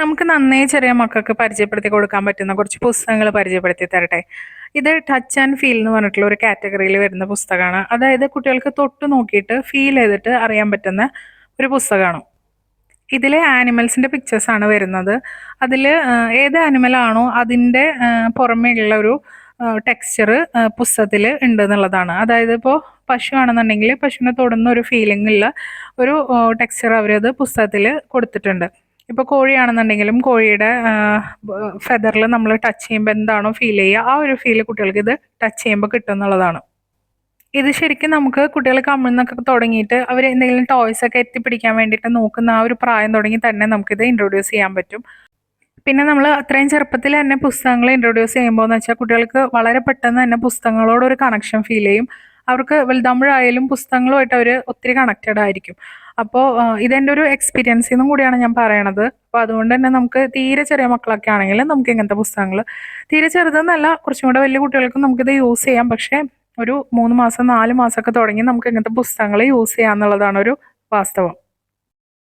നമുക്ക് നന്നേ ചെറിയ മക്കൾക്ക് പരിചയപ്പെടുത്തി കൊടുക്കാൻ പറ്റുന്ന കുറച്ച് പുസ്തകങ്ങൾ പരിചയപ്പെടുത്തി തരട്ടെ. ഇത് ടച്ച് ആൻഡ് ഫീൽ എന്ന് പറഞ്ഞിട്ടുള്ള ഒരു കാറ്റഗറിയിൽ വരുന്ന പുസ്തകമാണ്. അതായത് കുട്ടികൾക്ക് തൊട്ട് നോക്കിയിട്ട് ഫീൽ ചെയ്തിട്ട് അറിയാൻ പറ്റുന്ന ഒരു പുസ്തകമാണ്. ഇതിൽ ആനിമൽസിന്റെ പിക്ചേഴ്സ് ആണ് വരുന്നത്. അതിൽ ഏത് ആനിമലാണോ അതിൻ്റെ പുറമേയുള്ള ഒരു ടെക്സ്ചർ പുസ്തകത്തിൽ ഉണ്ട് എന്നുള്ളതാണ്. അതായത് ഇപ്പോൾ പശു ആണെന്നുണ്ടെങ്കിൽ പശുവിനെ തൊടുന്ന ഒരു ഫീലിംഗ് ഉള്ള ഒരു ടെക്സ്ചർ അവരത് പുസ്തകത്തിൽ കൊടുത്തിട്ടുണ്ട്. ഇപ്പോൾ കോഴിയാണെന്നുണ്ടെങ്കിലും കോഴിയുടെ ഫെദറിൽ നമ്മൾ ടച്ച് ചെയ്യുമ്പോൾ എന്താണോ ഫീൽ ചെയ്യുക ആ ഒരു ഫീൽ കുട്ടികൾക്ക് ഇത് ടച്ച് ചെയ്യുമ്പോൾ കിട്ടും എന്നുള്ളതാണ്. ഇത് ശരിക്കും നമുക്ക് കുട്ടികൾ കമ്മിന്നൊക്കെ തുടങ്ങിയിട്ട് അവർ എന്തെങ്കിലും ടോയ്സ് ഒക്കെ എത്തിപ്പിടിക്കാൻ വേണ്ടിയിട്ട് നോക്കുന്ന ആ ഒരു പ്രായം തുടങ്ങി തന്നെ നമുക്കിത് ഇൻട്രൊഡ്യൂസ് ചെയ്യാൻ പറ്റും. പിന്നെ നമ്മൾ അത്രയും ചെറുപ്പത്തിൽ തന്നെ പുസ്തകങ്ങൾ ഇൻട്രൊഡ്യൂസ് ചെയ്യുമ്പോൾ എന്ന് വെച്ചാൽ കുട്ടികൾക്ക് വളരെ പെട്ടെന്ന് തന്നെ പുസ്തകങ്ങളോട് ഒരു കണക്ഷൻ ഫീൽ ചെയ്യും. അവർക്ക് വലുതാകുമ്പോഴായാലും പുസ്തകങ്ങളുമായിട്ട് അവർ ഒത്തിരി കണക്റ്റഡ് ആയിരിക്കും. അപ്പോൾ ഇതെൻ്റെ ഒരു എക്സ്പീരിയൻസിൽ നിന്നും കൂടിയാണ് ഞാൻ പറയണത്. അപ്പോൾ അതുകൊണ്ട് തന്നെ നമുക്ക് തീരെ ചെറിയ മക്കളൊക്കെ ആണെങ്കിൽ നമുക്ക് ഇങ്ങനത്തെ പുസ്തകങ്ങൾ തീരെ ചെറുതെന്നല്ല കുറച്ചും കൂടെ വലിയ കുട്ടികൾക്കും നമുക്കിത് യൂസ് ചെയ്യാം. പക്ഷേ ഒരു 3 മാസം 4 മാസമൊക്കെ തുടങ്ങി നമുക്ക് ഇങ്ങനത്തെ പുസ്തകങ്ങൾ യൂസ് ചെയ്യാന്നുള്ളതാണ് ഒരു വാസ്തവം.